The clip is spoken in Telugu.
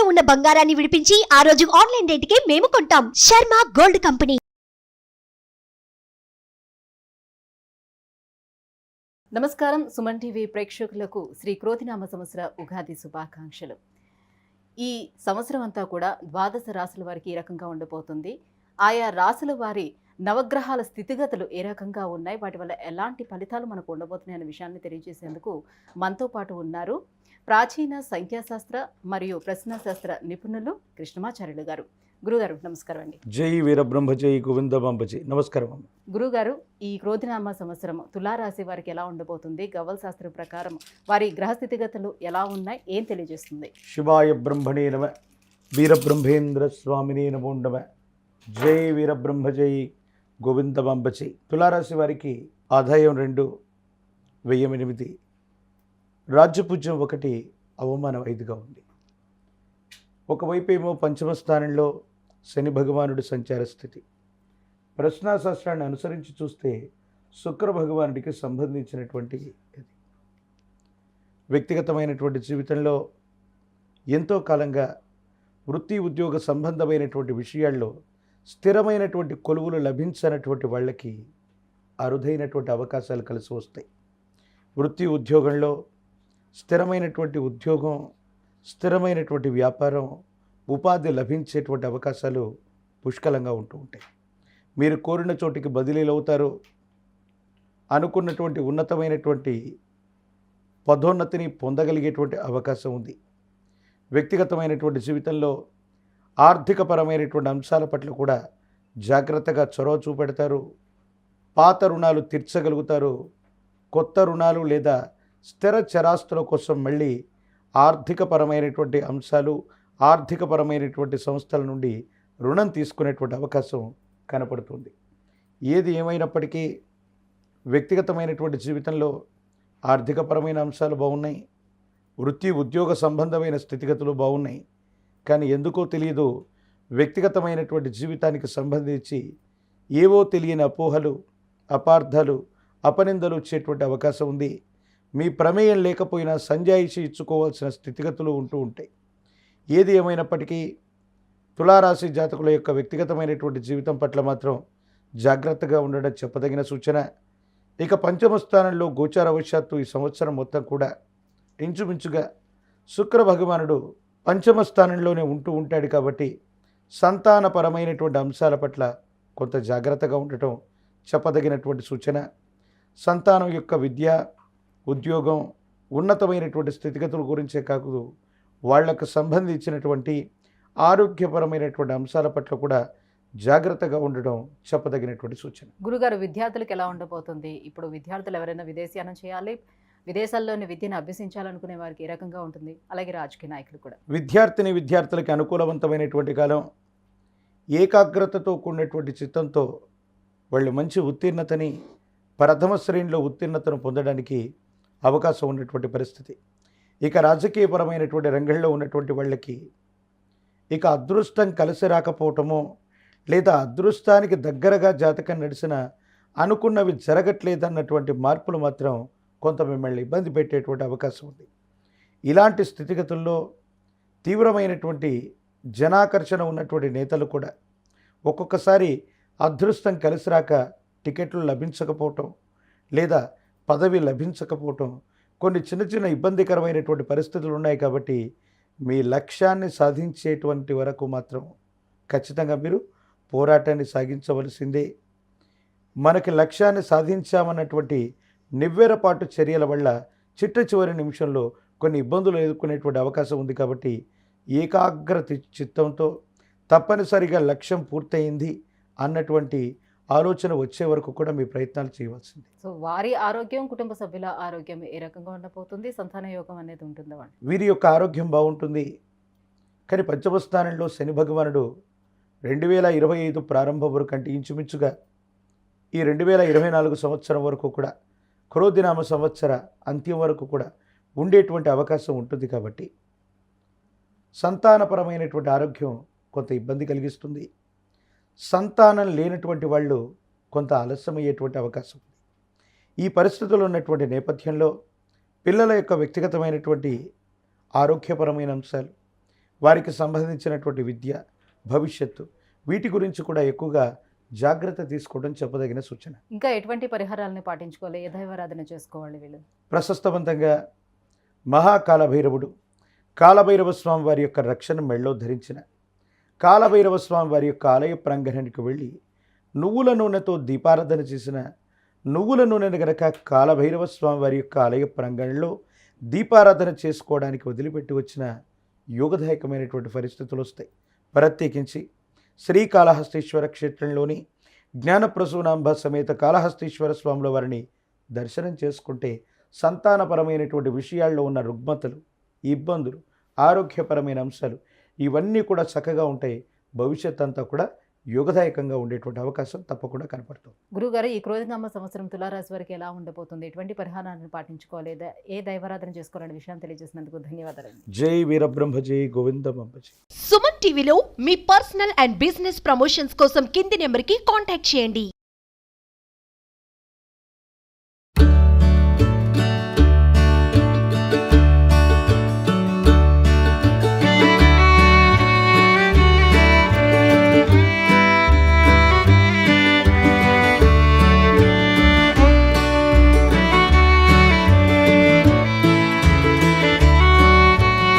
తాకట్టులో ఉన్న బంగారాన్ని విడిపించి ఆ రోజు ఆన్లైన్ రేటుకే మేము కొంటాం. Sharma gold company. నమస్కారం. సుమన్ టీవీ ప్రేక్షకులకు శ్రీ క్రోధినామ సంవత్సర ఉగాది శుభాకాంక్షలు. ఈ సంవత్సరం అంతా కూడా ద్వాదశ రాశుల వారికి ఏ రకంగా ఉండబోతుంది, ఆయా రాశుల వారి నవగ్రహాల స్థితిగతులు ఏ రకంగా ఉన్నాయి, వాటి వల్ల ఎలాంటి ఫలితాలు మనకు ఉండబోతున్నాయి అనే విషయాన్ని తెలియజేసేందుకు మనతో పాటు ఉన్నారు ప్రాచీన సంఖ్యాశాస్త్ర మరియు ప్రశ్నశాస్త్ర నిపుణులు కృష్ణమాచార్యులు గారు. గురుగారు నమస్కారం అండి. జై వీరబ్రహ్మ జై గోవిందబాంబజీ. నమస్కారం. గురుగారు, ఈ క్రోధినామ సంవత్సరం తులారాశి వారికి ఎలా ఉండబోతుంది, గవ్వల శాస్త్రం ప్రకారం వారి గ్రహ స్థితిగతులు ఎలా ఉన్నాయి, ఏం తెలియజేస్తుంది? శివాయ బ్రహ్మణే నమ, వీరబ్రహ్మేంద్ర స్వామినే నమో నమ. జై వీరబ్రహ్మ జై గోవిందబాంబజీ. తులారాశి వారికి ఆదాయం 2, వ్యయం 8, రాజ్యపూజ్యం 1, అవమానం 5గా ఉంది. ఒకవైపు ఏమో పంచమ స్థానంలో శని భగవానుడి సంచార స్థితి. ప్రశ్నాశాస్త్రాన్ని అనుసరించి చూస్తే శుక్ర భగవానుడికి సంబంధించినటువంటి ఇది. వ్యక్తిగతమైనటువంటి జీవితంలో ఎంతో కాలంగా వృత్తి ఉద్యోగ సంబంధమైనటువంటి విషయాల్లో స్థిరమైనటువంటి కొలువులు లభించనటువంటి వాళ్ళకి అరుదైనటువంటి అవకాశాలు కలిసి వస్తాయి. వృత్తి ఉద్యోగంలో స్థిరమైనటువంటి ఉద్యోగం, స్థిరమైనటువంటి వ్యాపారం, ఉపాధి లభించేటువంటి అవకాశాలు పుష్కలంగా ఉంటూ ఉంటాయి. మీరు కోరిన చోటికి బదిలీలు అవుతారు. అనుకున్నటువంటి ఉన్నతమైనటువంటి పదోన్నతిని పొందగలిగేటువంటి అవకాశం ఉంది. వ్యక్తిగతమైనటువంటి జీవితంలో ఆర్థికపరమైనటువంటి అంశాల పట్ల కూడా జాగ్రత్తగా చొరవ చూపెడతారు. పాత రుణాలు తీర్చగలుగుతారు. కొత్త రుణాలు లేదా స్థిర చరాస్తుల కోసం మళ్ళీ ఆర్థికపరమైనటువంటి అంశాలు, ఆర్థికపరమైనటువంటి సంస్థల నుండి రుణం తీసుకునేటువంటి అవకాశం కనపడుతుంది. ఏది ఏమైనప్పటికీ వ్యక్తిగతమైనటువంటి జీవితంలో ఆర్థికపరమైన అంశాలు బాగున్నాయి. వృత్తి ఉద్యోగ సంబంధమైన స్థితిగతులు బాగున్నాయి. కానీ ఎందుకో తెలియదు, వ్యక్తిగతమైనటువంటి జీవితానికి సంబంధించి ఏవో తెలియని అపోహలు, అపార్థాలు, అపనిందలు వచ్చేటువంటి అవకాశం ఉంది. మీ ప్రమేయం లేకపోయినా సంజాయిషి ఇచ్చుకోవాల్సిన స్థితిగతులు ఉంటూ ఉంటాయి. ఏది ఏమైనప్పటికీ తులారాశి జాతకుల యొక్క వ్యక్తిగతమైనటువంటి జీవితం పట్ల మాత్రం జాగ్రత్తగా ఉండడం చెప్పదగిన సూచన. ఇక పంచమ స్థానంలో గోచారవశాత్తు ఈ సంవత్సరం మొత్తం కూడా ఇంచుమించుగా శుక్ర భగవానుడు పంచమ స్థానంలోనే ఉంటూ ఉంటాడు. కాబట్టి సంతానపరమైనటువంటి అంశాల పట్ల కొంత జాగ్రత్తగా ఉండటం చెప్పదగినటువంటి సూచన. సంతానం యొక్క విద్య, ఉద్యోగం, ఉన్నతమైనటువంటి స్థితిగతుల గురించే కాదు, వాళ్లకు సంబంధించినటువంటి ఆరోగ్యపరమైనటువంటి అంశాల పట్ల కూడా జాగ్రత్తగా ఉండడం చెప్పదగినటువంటి సూచన. గురుగారు, విద్యార్థులకు ఎలా ఉండబోతుంది? ఇప్పుడు విద్యార్థులు ఎవరైనా విదేశీయానం చేయాలి, విదేశాల్లోని విద్యను అభ్యసించాలనుకునే వారికి ఏ రకంగా ఉంటుంది? అలాగే రాజకీయ నాయకులు కూడా. విద్యార్థులకి అనుకూలవంతమైనటువంటి కాలం. ఏకాగ్రతతో కూడినటువంటి చిత్తంతో వాళ్ళు మంచి ఉత్తీర్ణతని, ప్రథమ శ్రేణిలో ఉత్తీర్ణతను పొందడానికి అవకాశం ఉన్నటువంటి పరిస్థితి. ఇక రాజకీయపరమైనటువంటి రంగంలో ఉన్నటువంటి వాళ్ళకి ఇక అదృష్టం కలిసి రాకపోవటమో లేదా అదృష్టానికి దగ్గరగా జాతకం నడిచిన అనుకున్నవి జరగట్లేదన్నటువంటి మార్పులు మాత్రం కొంత మిమ్మల్ని ఇబ్బంది పెట్టేటువంటి అవకాశం ఉంది. ఇలాంటి స్థితిగతుల్లో తీవ్రమైనటువంటి జనాకర్షణ ఉన్నటువంటి నేతలు కూడా ఒక్కొక్కసారి అదృష్టం కలిసి రాక టికెట్లు లభించకపోవటం లేదా పదవి లభించకపోవటం, కొన్ని చిన్న చిన్న ఇబ్బందికరమైనటువంటి పరిస్థితులు ఉన్నాయి. కాబట్టి మీ లక్ష్యాన్ని సాధించేటువంటి వరకు మాత్రం ఖచ్చితంగా మీరు పోరాటాన్ని సాగించవలసిందే. మనకి లక్ష్యాన్ని సాధించామన్నటువంటి నివ్వెరపాటు చర్యల వల్ల చిట్ట చివరి నిమిషంలో కొన్ని ఇబ్బందులు ఎదుర్కొనేటువంటి అవకాశం ఉంది. కాబట్టి ఏకాగ్రత చిత్తంతో తప్పనిసరిగా లక్ష్యం పూర్తయింది అన్నటువంటి ఆలోచన వచ్చే వరకు కూడా మీ ప్రయత్నాలు చేయవలసింది. సో వారి ఆరోగ్యం, కుటుంబ సభ్యుల ఆరోగ్యం ఏ రకంగా ఉండబోతుంది? సంతాన యోగం అనేది ఉంటుందా? వీరి యొక్క ఆరోగ్యం బాగుంటుంది. కానీ పంచమ స్థానంలో శని భగవానుడు 2025 ప్రారంభం వరకు అంటే ఇంచుమించుగా ఈ 2024 సంవత్సరం వరకు కూడా క్రోధినామ సంవత్సర అంత్యం వరకు కూడా ఉండేటువంటి అవకాశం ఉంటుంది. కాబట్టి సంతానపరమైనటువంటి ఆరోగ్యం కొంత ఇబ్బంది కలిగిస్తుంది. సంతానం లేనటువంటి వాళ్ళు కొంత ఆలస్యమయ్యేటువంటి అవకాశం ఉంది. ఈ పరిస్థితుల్లో ఉన్నటువంటి నేపథ్యంలో పిల్లల యొక్క వ్యక్తిగతమైనటువంటి ఆరోగ్యపరమైన అంశాలు, వారికి సంబంధించినటువంటి విద్య, భవిష్యత్తు వీటి గురించి కూడా ఎక్కువగా జాగ్రత్త తీసుకోవడం చెప్పదగిన సూచన. ఇంకా ఎటువంటి పరిహారాలను పాటించుకోవాలి, ఏ దైవారాధన చేసుకోవాలి వీళ్ళు? ప్రశస్తవంతంగా మహాకాలభైరవుడు, కాలభైరవ స్వామి వారి యొక్క రక్షణ మెళ్ళో ధరించిన కాలభైరవ స్వామి వారి యొక్క ఆలయ ప్రాంగణానికి వెళ్ళి నువ్వుల నూనెతో దీపారాధన చేసిన నువ్వుల నూనెను గనక కాలభైరవ స్వామి వారి యొక్క ఆలయ ప్రాంగణంలో దీపారాధన చేసుకోవడానికి వదిలిపెట్టి వచ్చిన యోగదాయకమైనటువంటి పరిస్థితులు వస్తాయి. ప్రత్యేకించి శ్రీకాళహస్తీశ్వర క్షేత్రంలోని జ్ఞానప్రసూనాంబ సమేత కాళహస్తీశ్వర స్వాముల వారిని దర్శనం చేసుకుంటే సంతానపరమైనటువంటి విషయాల్లో ఉన్న రుగ్మతలు, ఇబ్బందులు, ఆరోగ్యపరమైన అంశాలు ఇవన్నీ కూడా చక్కగా ఉంటాయి. భవిష్యత్ అంతా కూడా యోగదాయకంగా ఉండేటువంటి అవకాశం తప్పకుండా కనపడుతుంది. గురుగారు, ఈ క్రోధినామ సంవత్సరం తులారాశి వారికి ఎలా ఉండబోతుంది? ఎటువంటి పరిహారాలను పాటించుకోవాలి, ఏ దైవారాధన చేసుకోవాలనే విషయాన్ని తెలియజేసినందుకు ధన్యవాదాలు. జై వీరబ్రహ్మ జై గోవిందమ్మ జై. సుమన్ టీవీలో మీ పర్సనల్ అండ్ బిజినెస్ ప్రమోషన్స్ కోసం కింది నెంబర్కి కాంటాక్ట్ చేయండి.